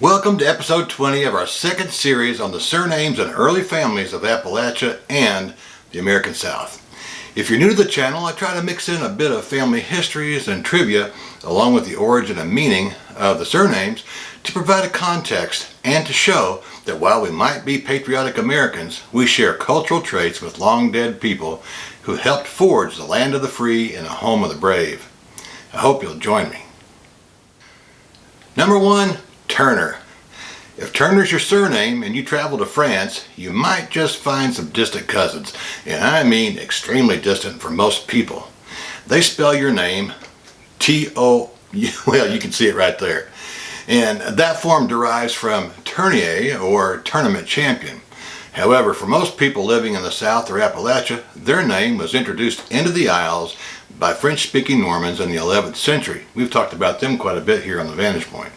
Welcome to episode 20 of our second series on the surnames and early families of Appalachia and the American South. If you're new to the channel, I try to mix in a bit of family histories and trivia along with the origin and meaning of the surnames to provide a context and to show that while we might be patriotic Americans, we share cultural traits with long dead people who helped forge the land of the free and a home of the brave. I hope you'll join me. Number 1. Turner. If Turner's your surname and you travel to France, you might just find some distant cousins, and I mean extremely distant for most people. They spell your name T-O, well, you can see it right there. And that form derives from tournée or tournament champion. However, for most people living in the South or Appalachia, their name was introduced into the Isles by French-speaking Normans in the 11th century. We've talked about them quite a bit here on the Vanntage Point.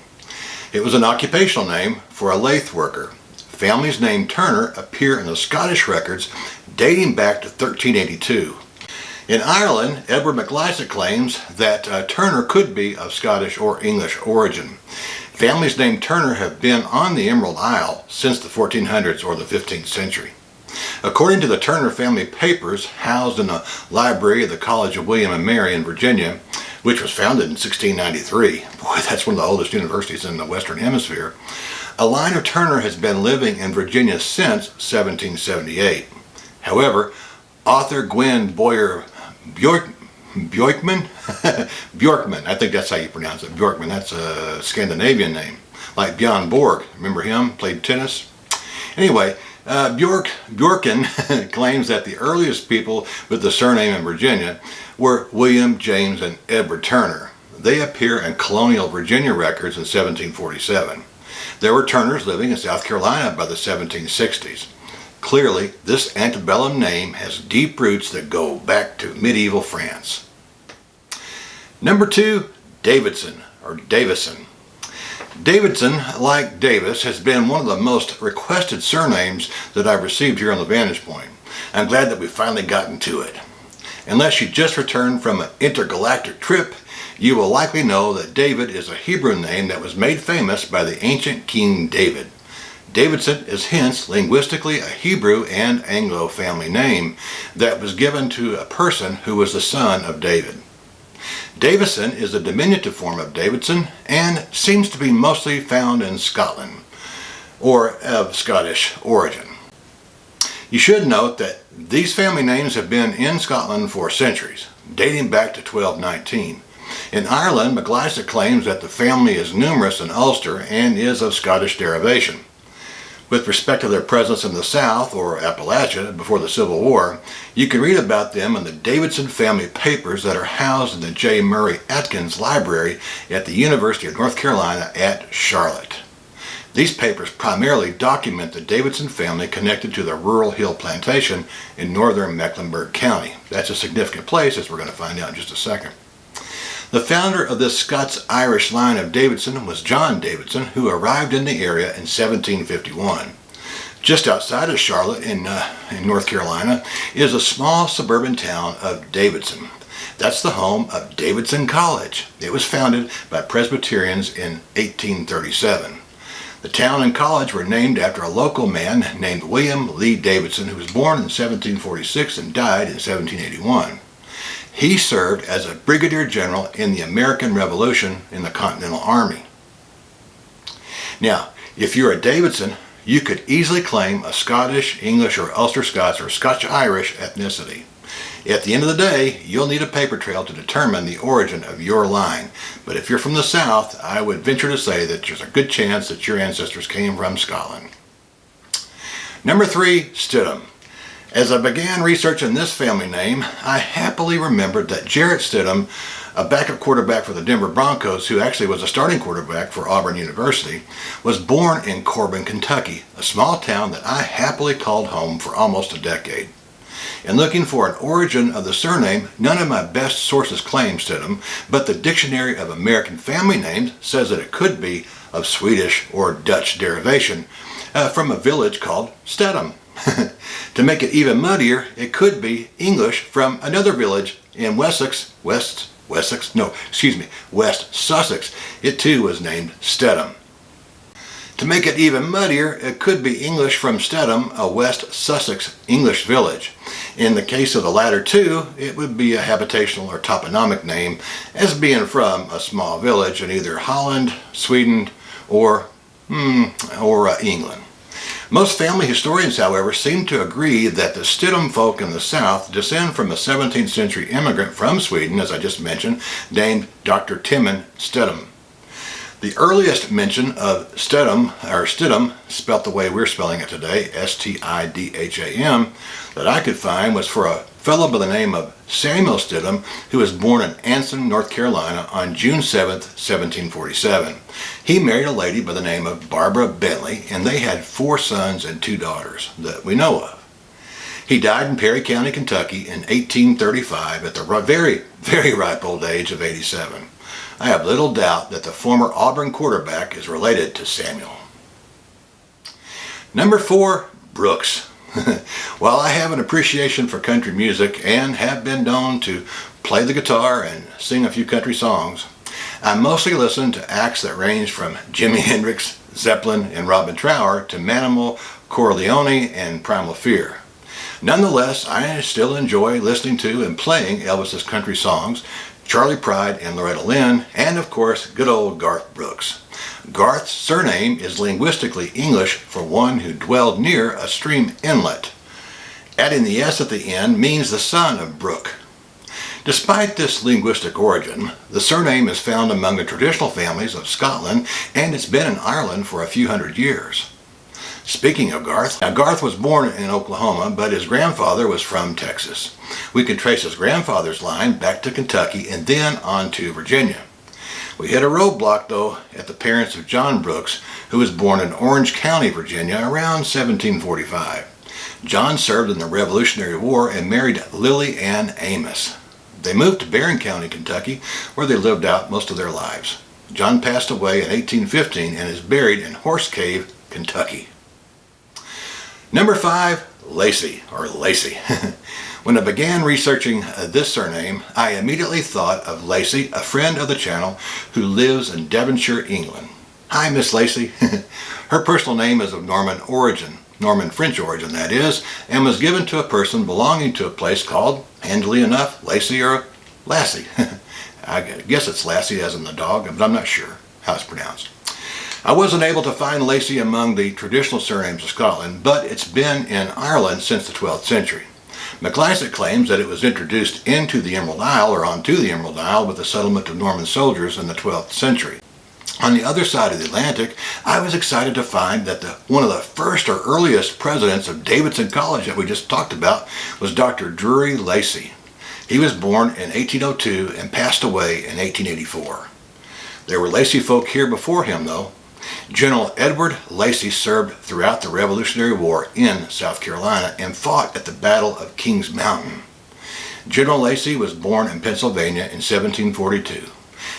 It was an occupational name for a lathe worker. Families named Turner appear in the Scottish records dating back to 1382. In Ireland, Edward MacLeod claims that Turner could be of Scottish or English origin. Families named Turner have been on the Emerald Isle since the 1400s or the 15th century. According to the Turner family papers housed in the library of the College of William and Mary in Virginia, which was founded in 1693, boy, that's one of the oldest universities in the Western Hemisphere, a line of Turner has been living in Virginia since 1778. However, author Gwen Boyer Bjorkman, I think that's how you pronounce it, Bjorkman, that's a Scandinavian name, like Bjorn Borg, remember him, played tennis? Anyway, Bjorken claims that the earliest people with the surname in Virginia were William, James, and Edward Turner. They appear in colonial Virginia records in 1747. There were Turners living in South Carolina by the 1760s. Clearly, this antebellum name has deep roots that go back to medieval France. Number 2, Davidson, or Davison. Davidson, like Davis, has been one of the most requested surnames that I've received here on the Vanntage Point. I'm glad that we've finally gotten to it. Unless you just returned from an intergalactic trip, you will likely know that David is a Hebrew name that was made famous by the ancient King David. Davidson is hence linguistically a Hebrew and Anglo family name that was given to a person who was the son of David. Davison is a diminutive form of Davidson and seems to be mostly found in Scotland or of Scottish origin. You should note that these family names have been in Scotland for centuries, dating back to 1219. In Ireland, MacLeod claims that the family is numerous in Ulster and is of Scottish derivation. With respect to their presence in the South, or Appalachia, before the Civil War, you can read about them in the Davidson family papers that are housed in the J. Murray Atkins Library at the University of North Carolina at Charlotte. These papers primarily document the Davidson family connected to the rural hill plantation in northern Mecklenburg County. That's a significant place, as we're going to find out in just a second. The founder of this Scots-Irish line of Davidson was John Davidson, who arrived in the area in 1751. Just outside of Charlotte in North Carolina is a small suburban town of Davidson. That's the home of Davidson College. It was founded by Presbyterians in 1837. The town and college were named after a local man named William Lee Davidson, who was born in 1746 and died in 1781. He served as a brigadier general in the American Revolution in the Continental Army. Now, if you're a Davidson, you could easily claim a Scottish, English, or Ulster Scots or Scotch-Irish ethnicity. At the end of the day, you'll need a paper trail to determine the origin of your line. But if you're from the South, I would venture to say that there's a good chance that your ancestors came from Scotland. Number 3, Stum. As I began researching this family name, I happily remembered that Jarrett Stum, a backup quarterback for the Denver Broncos, who actually was a starting quarterback for Auburn University, was born in Corbin, Kentucky, a small town that I happily called home for almost a decade. In looking for an origin of the surname, none of my best sources claim Stum, but the Dictionary of American Family Names says that it could be of Swedish or Dutch derivation from a village called Stedham. To make it even muddier, it could be English from another village in West Sussex. It too was named Stedham. To make it even muddier, it could be English from Stum, a West Sussex English village. In the case of the latter two, it would be a habitational or toponymic name, as being from a small village in either Holland, Sweden, or England. Most family historians, however, seem to agree that the Stum folk in the south descend from a 17th century immigrant from Sweden, as I just mentioned, named Dr. Timon Stum. The earliest mention of Stum, spelt the way we're spelling it today, S-T-I-D-H-A-M, that I could find was for a fellow by the name of Samuel Stum, who was born in Anson, North Carolina on June 7, 1747. He married a lady by the name of Barbara Bentley, and they had 4 sons and 2 daughters that we know of. He died in Perry County, Kentucky in 1835 at the very, very ripe old age of 87. I have little doubt that the former Auburn quarterback is related to Samuel. Number 4, Brooks. While I have an appreciation for country music and have been known to play the guitar and sing a few country songs, I mostly listen to acts that range from Jimi Hendrix, Zeppelin, and Robin Trower to Manimal, Corleone, and Primal Fear. Nonetheless, I still enjoy listening to and playing Elvis's country songs, Charlie Pride and Loretta Lynn, and of course, good old Garth Brooks. Garth's surname is linguistically English for one who dwelled near a stream inlet. Adding the S at the end means the son of Brook. Despite this linguistic origin, the surname is found among the traditional families of Scotland, and it's been in Ireland for a few hundred years. Speaking of Garth, now Garth was born in Oklahoma, but his grandfather was from Texas. We can trace his grandfather's line back to Kentucky and then on to Virginia. We hit a roadblock, though, at the parents of John Brooks, who was born in Orange County, Virginia, around 1745. John served in the Revolutionary War and married Lily Ann Amos. They moved to Barron County, Kentucky, where they lived out most of their lives. John passed away in 1815 and is buried in Horse Cave, Kentucky. Number 5, Lacy, or Lacy. When I began researching this surname, I immediately thought of Lacy, a friend of the channel who lives in Devonshire, England. Hi, Miss Lacy. Her personal name is of Norman origin, Norman French origin that is, and was given to a person belonging to a place called, handily enough, Lacy or Lassie. I guess it's Lassie as in the dog, but I'm not sure how it's pronounced. I wasn't able to find Lacy among the traditional surnames of Scotland, but it's been in Ireland since the 12th century. MacIsaac claims that it was introduced into the Emerald Isle or onto the Emerald Isle with the settlement of Norman soldiers in the 12th century. On the other side of the Atlantic, I was excited to find that one of the first or earliest presidents of Davidson College that we just talked about was Dr. Drury Lacy. He was born in 1802 and passed away in 1884. There were Lacy folk here before him, though. General Edward Lacy served throughout the Revolutionary War in South Carolina and fought at the Battle of Kings Mountain. General Lacy was born in Pennsylvania in 1742.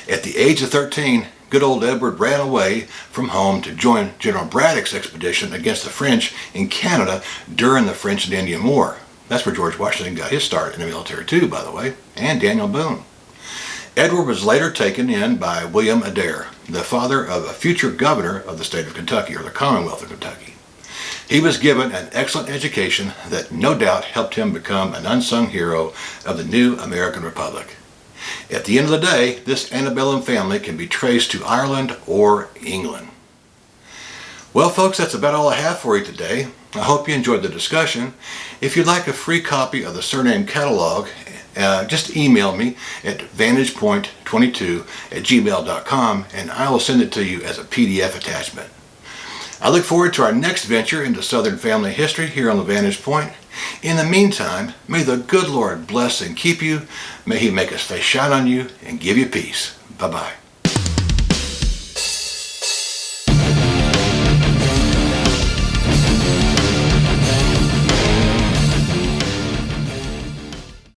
At the age of 13, good old Edward ran away from home to join General Braddock's expedition against the French in Canada during the French and Indian War. That's where George Washington got his start in the military too, by the way, and Daniel Boone. Edward was later taken in by William Adair, the father of a future governor of the state of Kentucky, or the Commonwealth of Kentucky. He was given an excellent education that no doubt helped him become an unsung hero of the new American Republic. At the end of the day, this antebellum family can be traced to Ireland or England. Well, folks, that's about all I have for you today. I hope you enjoyed the discussion. If you'd like a free copy of the Surname catalog, just email me at vantagepoint22@gmail.com and I will send it to you as a PDF attachment. I look forward to our next venture into Southern family history here on the Vanntage Point. In the meantime, may the good Lord bless and keep you. May He make His face shine on you and give you peace. Bye-bye.